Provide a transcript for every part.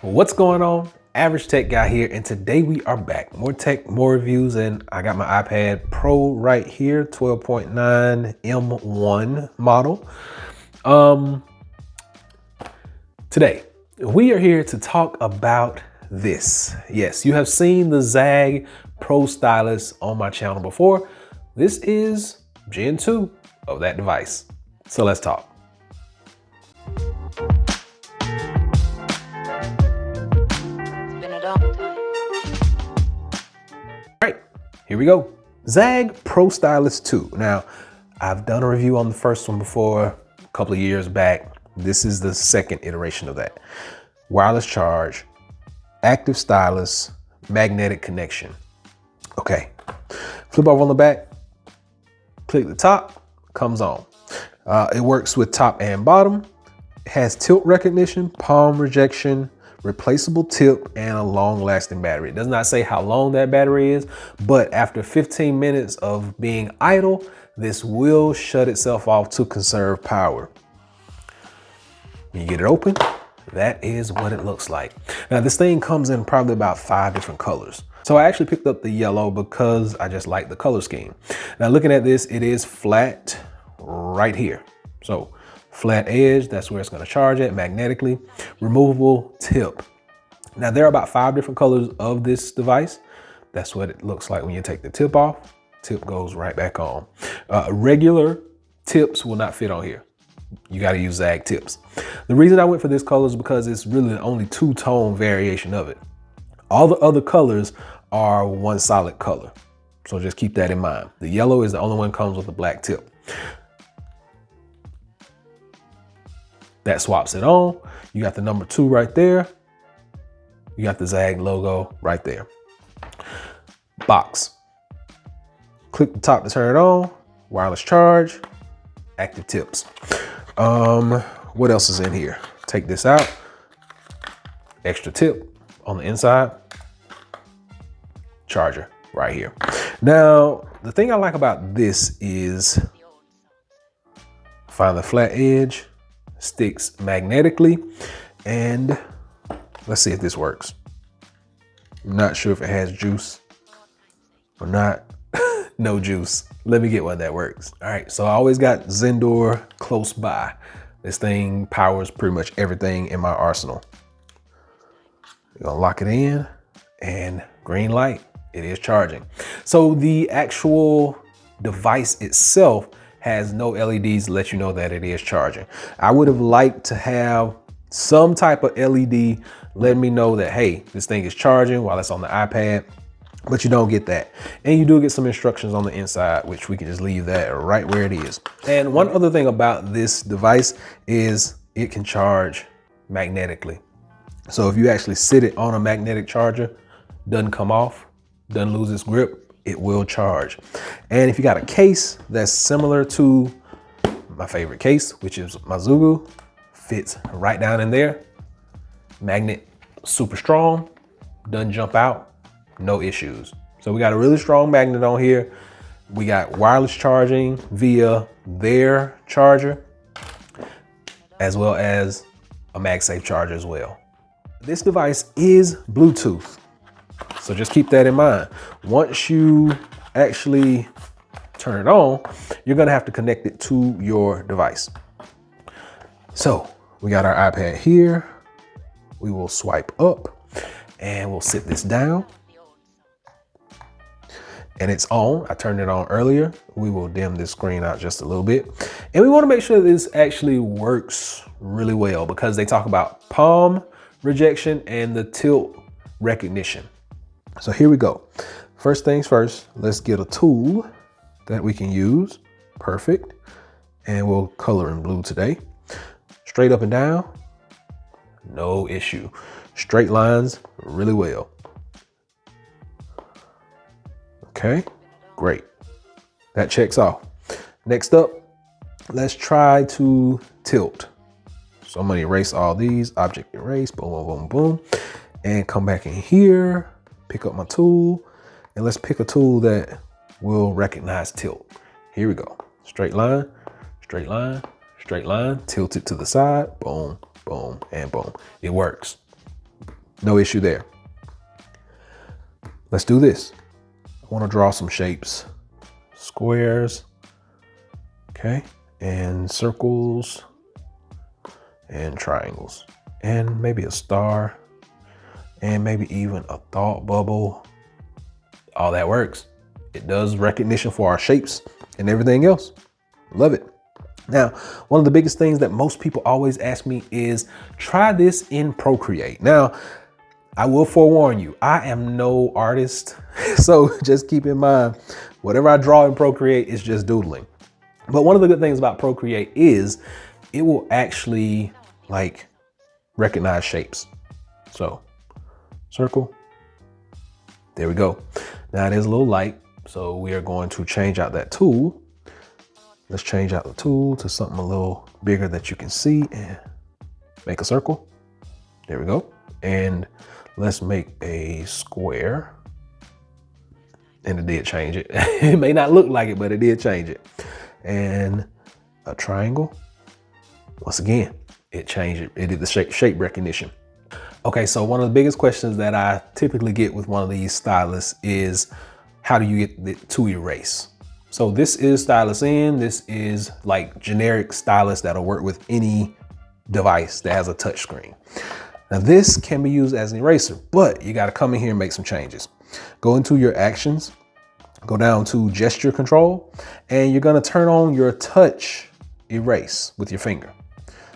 What's going on? Average Tech Guy here, and today we are back. More tech, more reviews, and I got my iPad Pro right here, 12.9 M1 model. Today, we are here to talk about this. Yes, you have seen the Zagg Pro Stylus on my channel before. This is Gen 2 of that device. So let's talk. Here we go. Zagg Pro Stylus 2. Now, I've done a review on the first one before a couple of years back. This is the second iteration of that. Wireless charge, active stylus, magnetic connection. Okay, flip over on the back, click the top, comes on. It works with top and bottom. It has tilt recognition, palm rejection, replaceable tip, and a long-lasting battery. It does not say how long that battery is, but after 15 minutes of being idle, this will shut itself off to conserve power. When you get it open, that is what it looks like. Now, this thing comes in probably about 5 different colors. So I actually picked up the yellow because I just like the color scheme. Now, looking at this, it is flat right here. So flat edge, that's where it's going to charge at magnetically. Removable tip. Now, there are about 5 different colors of this device. That's what it looks like when you take the tip off. Tip goes right back on. Regular tips will not fit on here. You got to use Zagg tips. The reason I went for this color is because it's really the only 2-tone variation of it. All the other colors are one solid color. So just keep that in mind. The yellow is the only one that comes with a black tip. That swaps it on. You got the number 2 right there. You got the Zagg logo right there. Box. Click the top to turn it on. Wireless charge. Active tips. What else is in here? Take this out. Extra tip on the inside. Charger right here. Now, the thing I like about this is find the flat edge. Sticks magnetically, and let's see if this works. I'm not sure if it has juice or not. No juice. Let me get one that works. All right, so I always got Zendor close by. This thing powers pretty much everything in my arsenal. You're gonna lock it in, and green light, it is charging. So the actual device itself has no LEDs to let you know that it is charging. I would have liked to have some type of LED letting me know that, hey, this thing is charging while it's on the iPad, but you don't get that. And you do get some instructions on the inside, which we can just leave that right where it is. And one other thing about this device is it can charge magnetically. So if you actually sit it on a magnetic charger, doesn't come off, doesn't lose its grip, it will charge. And if you got a case that's similar to my favorite case, which is my Zugu, fits right down in there. Magnet, super strong, doesn't jump out, no issues. So we got a really strong magnet on here. We got wireless charging via their charger, as well as a MagSafe charger as well. This device is Bluetooth. So just keep that in mind. Once you actually turn it on, you're gonna have to connect it to your device. So we got our iPad here. We will swipe up and we'll sit this down. And it's on. I turned it on earlier. We will dim this screen out just a little bit. And we wanna make sure this actually works really well because they talk about palm rejection and the tilt recognition. So here we go. First things first, let's get a tool that we can use. Perfect. And we'll color in blue today. Straight up and down, no issue. Straight lines, really well. Okay, great. That checks off. Next up, let's try to tilt. So I'm gonna erase all these, object erase, boom, boom, boom, boom. And come back in here. Pick up my tool, and let's pick a tool that will recognize tilt. Here we go. Straight line, straight line, straight line, tilt it to the side, boom, boom, and boom. It works. No issue there. Let's do this. I want to draw some shapes, squares, okay, and circles and triangles, and maybe a star, and maybe even a thought bubble. All that works. It does recognition for our shapes and everything else. Love it. Now, one of the biggest things that most people always ask me is try this in Procreate. Now, I will forewarn you, I am no artist. So just keep in mind, whatever I draw in Procreate is just doodling. But one of the good things about Procreate is it will actually like recognize shapes. So circle, there we go. Now it is a little light, so we are going to change out that tool. Let's change out the tool to something a little bigger that you can see and make a circle. There we go. And let's make a square. And it did change it. It may not look like it, but it did change it. And a triangle. Once again, it changed it. It did the shape recognition. Okay, so one of the biggest questions that I typically get with one of these Stylus is, how do you get it to erase? So this is Stylus in. This is like generic Stylus that'll work with any device that has a touch screen. Now this can be used as an eraser, but you got to come in here and make some changes. Go into your actions, go down to gesture control, and you're going to turn on your touch erase with your finger.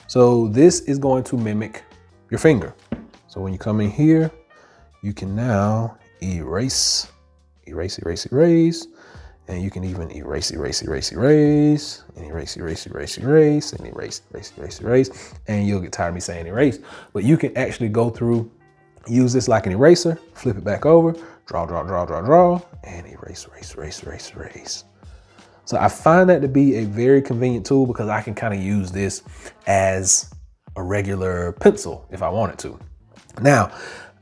So this is going to mimic your finger. So when you come in here, you can now erase, erase, erase, erase. And you can even erase, erase, erase, erase, and erase, erase, erase, erase, and erase, erase, erase, erase. And you'll get tired of me saying erase, but you can actually go through, use this like an eraser, flip it back over, draw, draw, draw, draw, draw, and erase, erase, erase, erase, erase. So I find that to be a very convenient tool because I can kind of use this as a regular pencil if I wanted to. Now,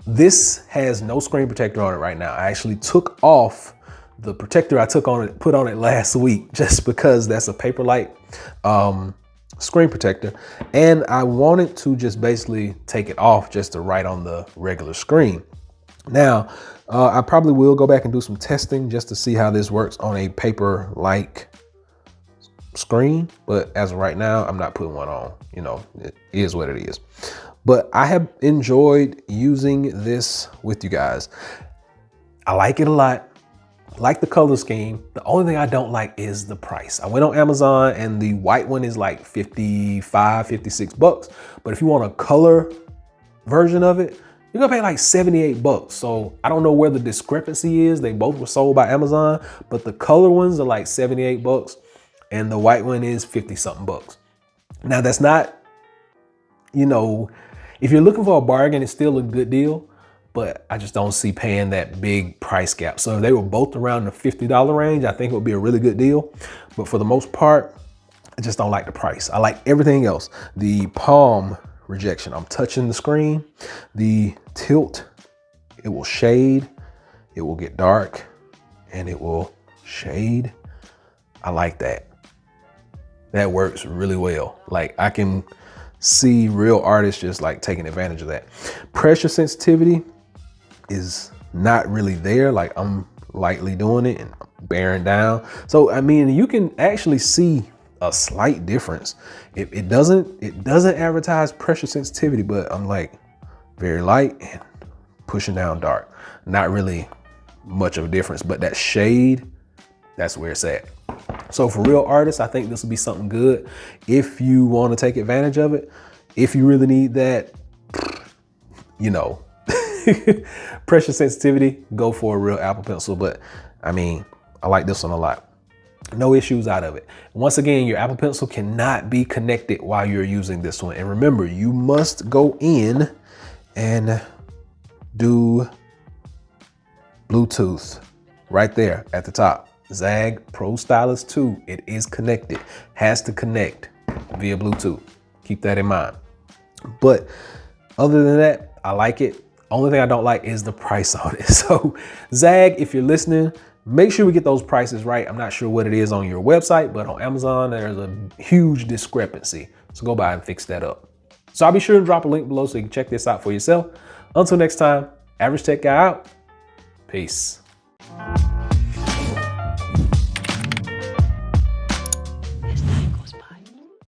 this has no screen protector on it right now. I actually took off the protector I put on it last week, just because that's a Paperlike screen protector. And I wanted to just basically take it off just to write on the regular screen. Now, I probably will go back and do some testing just to see how this works on a Paperlike screen. But as of right now, I'm not putting one on. You know, it is what it is. But I have enjoyed using this with you guys. I like it a lot. Like the color scheme. The only thing I don't like is the price. I went on Amazon and the white one is like 55, 56 bucks. But if you want a color version of it, you're gonna pay like 78 bucks. So I don't know where the discrepancy is. They both were sold by Amazon, but the color ones are like 78 bucks and the white one is 50 something bucks. Now that's not, you know, if you're looking for a bargain, it's still a good deal. But I just don't see paying that big price gap. So if they were both around the $50 range, I think it would be a really good deal. But for the most part, I just don't like the price. I like everything else. The palm rejection, I'm touching the screen. The tilt, it will shade, it will get dark, and it will shade. I like that. That works really well. Like I can see real artists just like taking advantage of that. Pressure sensitivity is not really there. Like I'm lightly doing it and bearing down. So, I mean, you can actually see a slight difference. It doesn't advertise pressure sensitivity, but I'm like very light and pushing down dark. Not really much of a difference, but that shade, that's where it's at. So for real artists, I think this will be something good if you want to take advantage of it. If you really need that, you know, pressure sensitivity, go for a real Apple Pencil. But I mean, I like this one a lot. No issues out of it. Once again, your Apple Pencil cannot be connected while you're using this one. And remember, you must go in and do Bluetooth right there at the top. Zagg Pro Stylus 2, it is connected, has to connect via Bluetooth. Keep that in mind. But other than that, I like it. Only thing I don't like is the price on it. So Zagg, if you're listening, make sure we get those prices right. I'm not sure what it is on your website, but on Amazon, there's a huge discrepancy. So go by and fix that up. So I'll be sure to drop a link below so you can check this out for yourself. Until next time, Average Tech Guy out. Peace.